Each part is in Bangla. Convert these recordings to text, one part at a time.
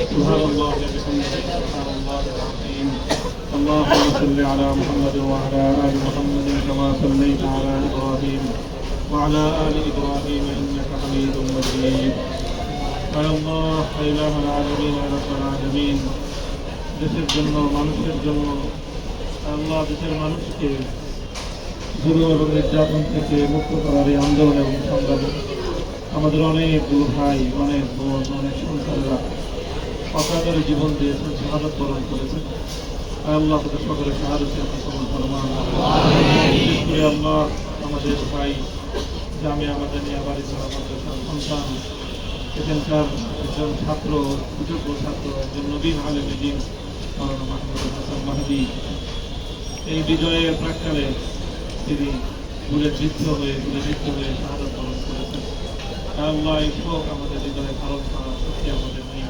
سبحان الله وبحمده سبحان الله العظيم اللهم صل على محمد وعلى آل محمد كما صليت على إبراهيم وعلى آل إبراهيم إنك حميد مجيد يا الله يا إله العالمين يا رب العالمين দেশের জন্য মানুষের জন্য আল্লাহ দেশের মানুষকে জুলুম এবং নির্যাতন থেকে মুক্ত করার এই আন্দোলন এবং সংগ্রামে আমাদের অনেকগুলো ভাই অনেক বোন অনেক সন্তানরা অকাতরে জীবন দিয়েছেন শাহাদাত বরণ করেছেন আল্লাহ তাদের সকলের শাহাদাতে আপনি কবুল ফরমান বিশেষ করে আল্লাহ আমাদের ভাই জামিয়া মাদানিয়া বারিসালা মাদ্রাসার সন্তান এখানকার একজন ছাত্র সুযোগ্য ছাত্র একজন নবীন আলেমে দ্বীন মাওলানা মাহমুদুল হাসান মাহদী এই বিজয়ের প্রাক্কালে তিনি গুলিবিদ্ধ হয়ে শাহাদাত বরণ করেছেন আল্লাহ এই শোক আমাদের হৃদয়ে ধারণ করার শক্তি আমাদের নেই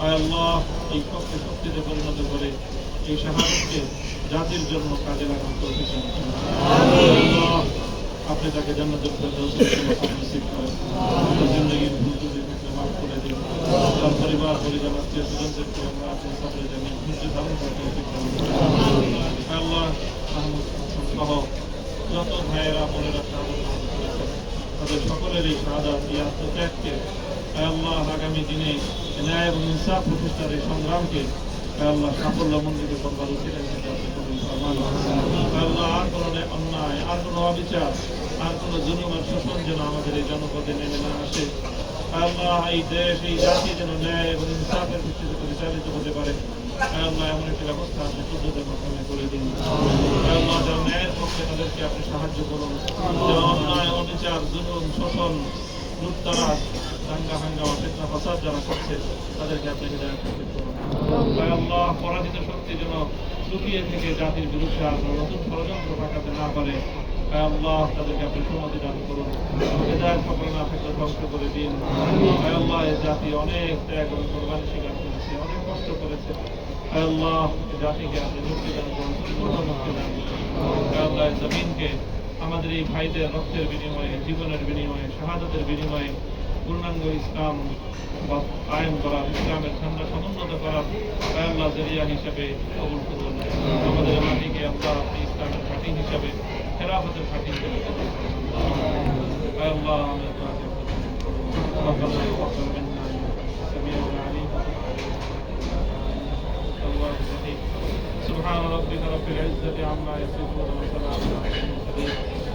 আল্লাহ এই শোককে শক্তিতে পরিণত করে এই শাহাদাতকে জাতির জন্য কাজে লাগান তৌফিক দান করুন আল্লাহ আপনি তাকে জান্নাতুল ফেরদাউস নসিব করেন জিন্দেগীর ভুল ত্রুটি থাকলে মাফ করে দিন তার পরিবার পরিজন আত্মীয় স্বজনদেরকে আমরা আপনার সাথে জানি ধৈর্য ধারণ করে তৌফিক দান করুন আল্লাহ মাহমুদ হাসান সহ যত ভাইয়েরা বোনেরা শাহাদাত বরণ করেছেন তাদের সকলের এই শাহাদাত এই আত্মত্যাগকে আল্লাহ আগামী দিনে ন্যায় এবং ইনসাফ প্রতিষ্ঠার এই সংগ্রামকে আল্লাহ সাফল্যমণ্ডিত করবার উচিত আল্লাহ আর কোনো অন্যায় আর কোনো অবিচার আর কোনো জুলুম আর শোষণ যেন আমাদের এই জনপদে নেমে না আসে আল্লাহ এই দেশ এই জাতি যেন ন্যায় এবং ইনসাফের ভিত্তিতে পরিচালিত হতে পারে আল্লাহ এমন একটি ব্যবস্থা আপনি শুদ্ধতার মাধ্যমে করে দিন আল্লাহ যারা ন্যায়ের পক্ষে তাদেরকে আপনি সাহায্য করুন যারা অন্যায় অবিচার জুলুম শোষণ লুটতরাজ দাঙ্গা হাঙ্গামা ফিতনা ফাসাদ যারা করছে তাদেরকে আপনি হিদায়াত করুন আল্লাহ পরাজিত শক্তি যেন লুকিয়ে থেকে জাতির বিরুদ্ধে আর নতুন ষড়যন্ত্র পাকাতে না পারে আল্লাহ তাদেরকে আপনি সুমতি দান করুন হিদায়াত সকল না থাকলে ধ্বংস করে দিন আল্লাহ এই জাতি অনেক ত্যাগ এবং কোরবানি স্বীকার করেছে অনেক কষ্ট করেছে আল্লাহ জাতিকে আপনি মুক্তি দান করুন পূর্ণ মুক্তি দান করুন আল্লাহ জমিনকে আমাদের এই ভাইদের রক্তের বিনিময়ে জীবনের বিনিময়ে শাহাদাতের বিনিময়ে পূর্ণাঙ্গ ইসলাম কায়েম করার ইসলামের ঠান্ডা সমুন্নত করার আল্লাহ জরিয়া হিসেবে কবুল করুন আমাদের মাটিকে আল্লাহ আপনি ইসলামের ঘাঁটি হিসাবে খেলাফতের ঘাঁটি হিসেবে কবুল করুন আল্লাহ سبحان ربك رب العزة عما يصفون وسلام على المرسلين